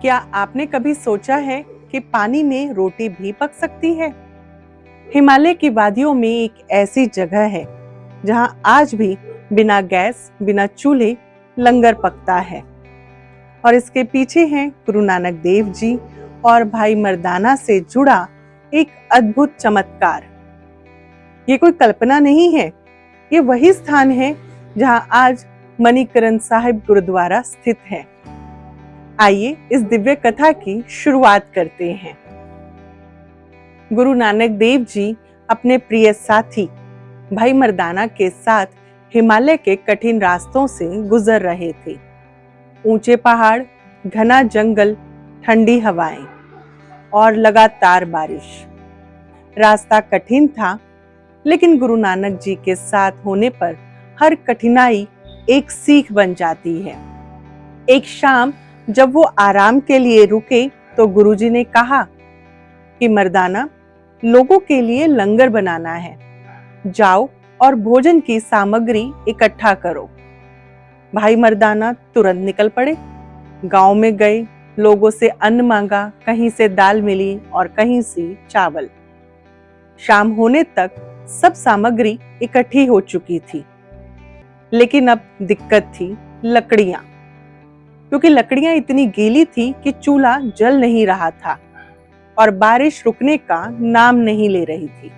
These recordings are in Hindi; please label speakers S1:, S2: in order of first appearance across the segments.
S1: क्या आपने कभी सोचा है कि पानी में रोटी भी पक सकती है? हिमालय की वादियों में एक ऐसी जगह है जहां आज भी बिना गैस, बिना चूल्हे लंगर पकता है। और इसके पीछे हैं गुरु नानक देव जी और भाई मर्दाना से जुड़ा एक अद्भुत चमत्कार। ये कोई कल्पना नहीं है, ये वही स्थान है जहां आज मणिकरण साहिब गुरुद्वारा स्थित है। आइए इस दिव्य कथा की शुरुआत करते हैं। गुरु नानक देव जी अपने प्रिय साथी भाई मर्दाना के साथ हिमालय के कठिन रास्तों से गुजर रहे थे। ऊंचे पहाड़, घना जंगल, ठंडी हवाएं और लगातार बारिश। रास्ता कठिन था, लेकिन गुरु नानक जी के साथ होने पर हर कठिनाई एक सीख बन जाती है। एक शाम जब वो आराम के लिए रुके तो गुरुजी ने कहा कि मर्दाना, लोगों के लिए लंगर बनाना है, जाओ और भोजन की सामग्री इकट्ठा करो। भाई मर्दाना तुरंत निकल पड़े। गांव में गए, लोगों से अन्न मांगा, कहीं से दाल मिली और कहीं से चावल। शाम होने तक सब सामग्री इकट्ठी हो चुकी थी, लेकिन अब दिक्कत थी लकड़ियां, क्योंकि लकड़ियां इतनी गीली थी कि चूल्हा जल नहीं रहा था और बारिश रुकने का नाम नहीं ले रही थी।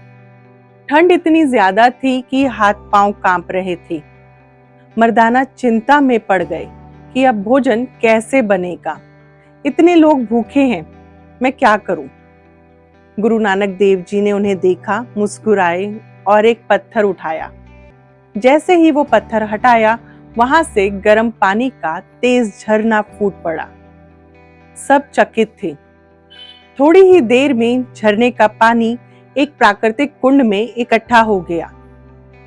S1: ठंड इतनी ज्यादा थी कि हाथ पांव कांप रहे थे। मर्दाना चिंता में पड़ गए कि अब भोजन कैसे बनेगा। इतने लोग भूखे हैं, मैं क्या करूं? गुरु नानक देव जी ने उन्हें देखा, मुस्कुराए और एक पत्थर उठाया। जैसे ही वो पत्थर हटाया, वहां से गर्म पानी का तेज झरना फूट पड़ा। सब चकित थे। थोड़ी ही देर में झरने का पानी एक प्राकृतिक कुंड में इकट्ठा हो गया।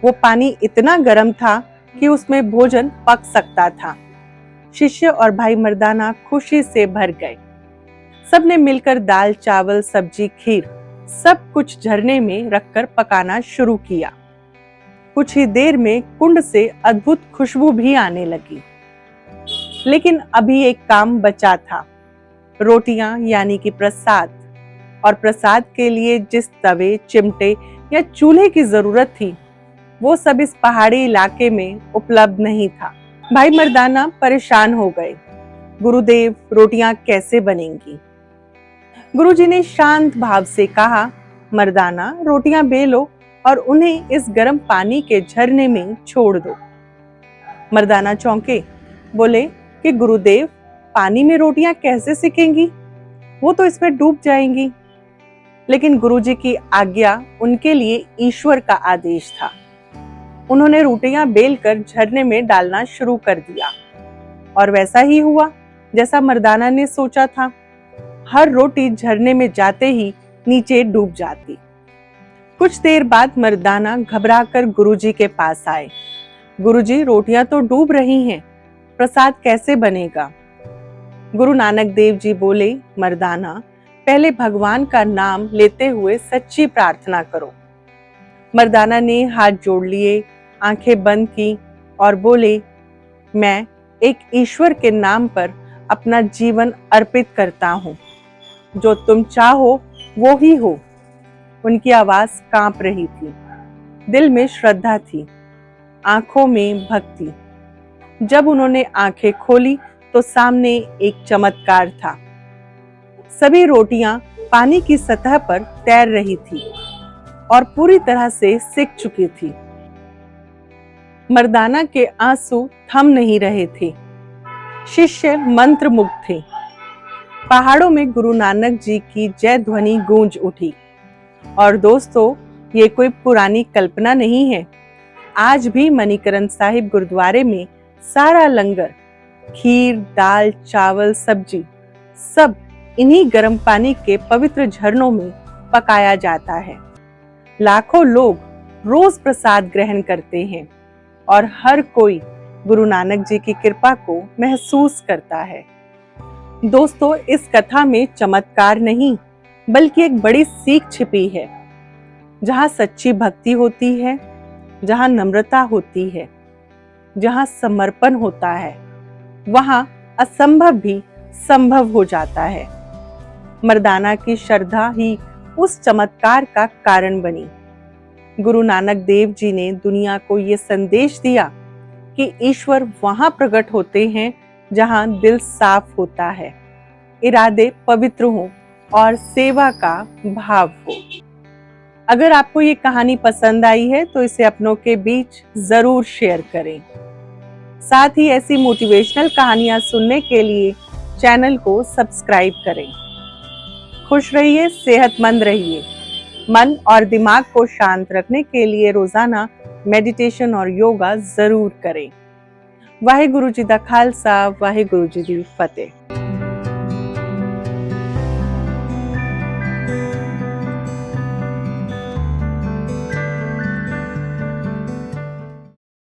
S1: वो पानी इतना गर्म था कि उसमें भोजन पक सकता था। शिष्य और भाई मर्दाना खुशी से भर गए। सबने मिलकर दाल, चावल, सब्जी, खीर सब कुछ झरने में रखकर पकाना शुरू किया। कुछ ही देर में कुंड से अद्भुत खुशबू भी आने लगी। लेकिन अभी एक काम बचा था, रोटियां यानी कि प्रसाद। और प्रसाद के लिए जिस तवे, चिमटे या चूल्हे की जरूरत थी, वो सब इस पहाड़ी इलाके में उपलब्ध नहीं था। भाई मर्दाना परेशान हो गए। गुरुदेव, रोटियां कैसे बनेंगी? गुरुजी ने शांत भाव से कहा, मर्दाना, रोटियां बेलो और उन्हें इस गर्म पानी के झरने में छोड़ दो। मर्दाना चौंके, बोले कि गुरुदेव, पानी में रोटियां कैसे सिकेंगी? वो तो इसमें डूब जाएंगी। लेकिन गुरुजी की आज्ञा उनके लिए ईश्वर का आदेश था। उन्होंने रोटियां बेलकर झरने में डालना शुरू कर दिया और वैसा ही हुआ जैसा मर्दाना ने सोचा था। हर रोटी झरने में जाते ही नीचे डूब जाती। कुछ देर बाद मर्दाना घबराकर गुरुजी के पास आए। गुरुजी, रोटियां तो डूब रही हैं, प्रसाद कैसे बनेगा? गुरु नानक देव जी बोले, मर्दाना, पहले भगवान का नाम लेते हुए सच्ची प्रार्थना करो। मर्दाना ने हाथ जोड़ लिए, आंखें बंद की और बोले, मैं एक ईश्वर के नाम पर अपना जीवन अर्पित करता हूँ। जो तुम चाहो वो ही हो। उनकी आवाज कांप रही थी। दिल में श्रद्धा थी, आंखों में भक्ति। जब उन्होंने आंखें खोली तो सामने एक चमत्कार था। सभी रोटियां पानी की सतह पर तैर रही थी और पूरी तरह से सिक चुकी थी। मर्दाना के आंसू थम नहीं रहे थे। शिष्य मंत्रमुग्ध थे। पहाड़ों में गुरु नानक जी की जय ध्वनि गूंज उठी। और दोस्तों, ये कोई पुरानी कल्पना नहीं है। आज भी मणिकरण साहिब गुरुद्वारे में सारा लंगर, खीर, दाल, चावल, सब्जी सब इन्हीं गर्म पानी के पवित्र झरनों में पकाया जाता है। लाखों लोग रोज प्रसाद ग्रहण करते हैं और हर कोई गुरु नानक जी की कृपा को महसूस करता है। दोस्तों, इस कथा में चमत्कार नहीं, बल्कि एक बड़ी सीख छिपी है। जहां सच्ची भक्ति होती है, जहां नम्रता होती है, जहां समर्पण होता है, वहां असंभव भी संभव हो जाता है। मर्दाना की श्रद्धा ही उस चमत्कार का कारण बनी। गुरु नानक देव जी ने दुनिया को ये संदेश दिया कि ईश्वर वहां प्रकट होते हैं जहां दिल साफ होता है, इरादे पवित्र हों और सेवा का भाव हो। अगर आपको ये कहानी पसंद आई है तो इसे अपनों के बीच जरूर शेयर करें। साथ ही ऐसी मोटिवेशनल कहानियां सुनने के लिए चैनल को सब्सक्राइब करें। खुश रहिए, सेहतमंद रहिए। मन और दिमाग को शांत रखने के लिए रोजाना मेडिटेशन और योगा जरूर करें। वाहेगुरु जी दा खालसा, वाहेगुरु जी दी फतेह।